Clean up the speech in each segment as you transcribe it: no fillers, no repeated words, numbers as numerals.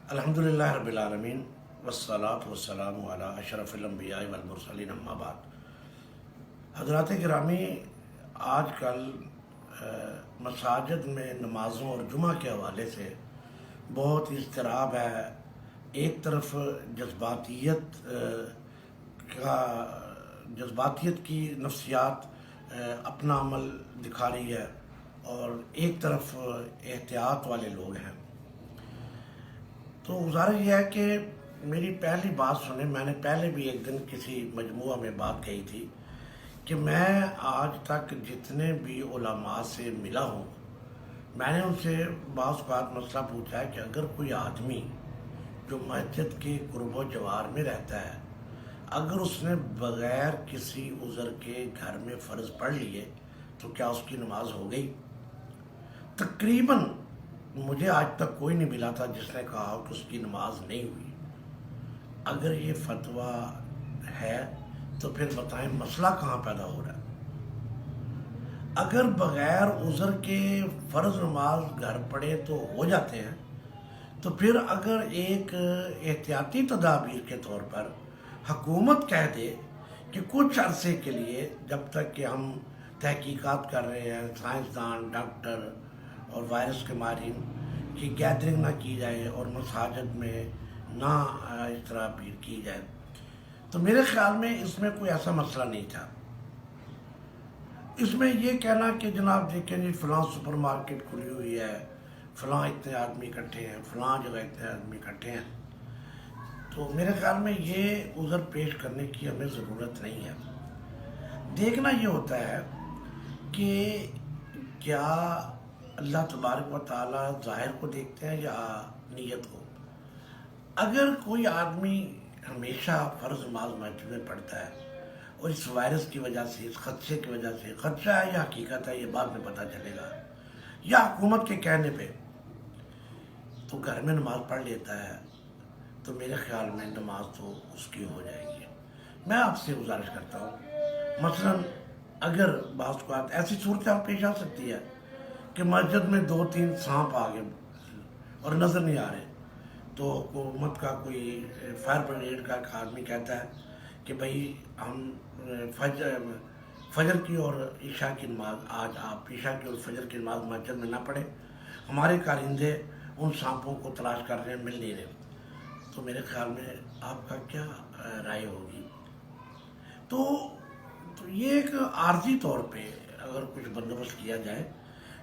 الحمدللہ رب العالمین والصلاة والسلام علی اشرف الانبیاء والمرسلین اما بعد۔ حضرات گرامی، آج کل مساجد میں نمازوں اور جمعہ کے حوالے سے بہت اضطراب ہے۔ ایک طرف جذباتیت کی نفسیات اپنا عمل دکھا رہی ہے اور ایک طرف احتیاط والے لوگ ہیں۔ تو گزارش یہ ہے کہ میری پہلی بات سنیں۔ میں نے پہلے بھی ایک دن کسی مجموعہ میں بات کہی تھی کہ میں آج تک جتنے بھی علماء سے ملا ہوں، میں نے ان سے بعض اوقات مسئلہ پوچھا ہے کہ اگر کوئی آدمی جو مسجد کے قرب و جوار میں رہتا ہے، اگر اس نے بغیر کسی عذر کے گھر میں فرض پڑھ لیے تو کیا اس کی نماز ہو گئی؟ تقریباً مجھے آج تک کوئی نہیں ملا تھا جس نے کہا کہ اس کی نماز نہیں ہوئی۔ اگر یہ فتویٰ ہے تو پھر بتائیں مسئلہ کہاں پیدا ہو رہا ہے؟ اگر بغیر عذر کے فرض نماز گھر پڑے تو ہو جاتے ہیں، تو پھر اگر ایک احتیاطی تدابیر کے طور پر حکومت کہہ دے کہ کچھ عرصے کے لیے، جب تک کہ ہم تحقیقات کر رہے ہیں، سائنسدان، ڈاکٹر اور وائرس کے ماہرین کی گیدرنگ نہ کی جائے اور مساجد میں نہ اس طرح بھیڑ کی جائے، تو میرے خیال میں اس میں کوئی ایسا مسئلہ نہیں تھا۔ اس میں یہ کہنا کہ جناب دیکھیں جی فلاں سپر مارکیٹ کھلی ہوئی ہے، فلاں اتنے آدمی اکٹھے ہیں، فلاں جگہ اتنے آدمی اکٹھے ہیں، تو میرے خیال میں یہ عذر پیش کرنے کی ہمیں ضرورت نہیں ہے۔ دیکھنا یہ ہوتا ہے کہ کیا اللہ تبارک و تعالیٰ ظاہر کو دیکھتے ہیں یا نیت کو۔ اگر کوئی آدمی ہمیشہ فرض نماز مسجد میں پڑھتا ہے اور اس وائرس کی وجہ سے، اس خدشے کی وجہ سے، خدشہ ہے یا حقیقت ہے یہ بعد میں پتہ چلے گا، یا حکومت کے کہنے پہ تو گھر میں نماز پڑھ لیتا ہے، تو میرے خیال میں نماز تو اس کی ہو جائے گی۔ میں آپ سے گزارش کرتا ہوں، مثلا اگر بعض اوقات ایسی صورتحال پیش آ سکتی ہے کہ مسجد میں 2-3 سانپ آ گئے اور نظر نہیں آ رہے، تو حکومت کا کوئی فائر بریگیڈ کا ایک آدمی کہتا ہے کہ بھائی ہم فجر کی اور عشاء کی نماز، آج آپ عشاء کی اور فجر کی نماز مسجد میں نہ پڑھیں، ہمارے کارندے ان سانپوں کو تلاش کر رہے ہیں، مل نہیں رہے، تو میرے خیال میں آپ کا کیا رائے ہوگی؟ تو یہ ایک عارضی طور پہ اگر کچھ بندوبست کیا جائے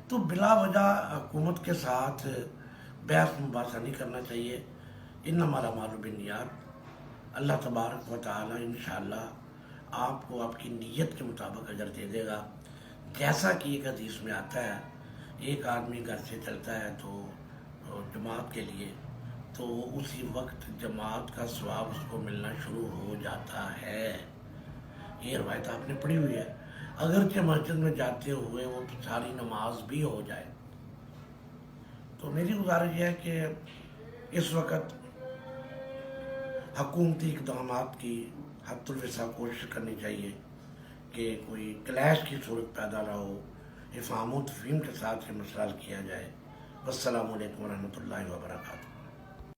تو بلا وجہ حکومت کے ساتھ بحث مباحثہ نہیں کرنا چاہیے۔ انما الاعمال بالنیات۔ اللہ تبارک و تعالی انشاءاللہ آپ کو آپ کی نیت کے مطابق اجر دے دے گا۔ جیسا کہ ایک حدیث میں آتا ہے، ایک آدمی گھر سے چلتا ہے تو جماعت کے لیے، تو اسی وقت جماعت کا ثواب اس کو ملنا شروع ہو جاتا ہے۔ یہ روایت آپ نے پڑھی ہوئی ہے۔ اگرچہ مسجد میں جاتے ہوئے وہ ساری نماز بھی ہو جائے، تو میری گزارش یہ ہے کہ اس وقت حکومتی اقدامات کی حد الوسع کوشش کرنی چاہیے کہ کوئی کلیش کی صورت پیدا نہ ہو، افہام و تفہیم کے ساتھ یہ مسئلہ حل کیا جائے۔ والسلام علیکم ورحمۃ اللہ وبرکاتہ۔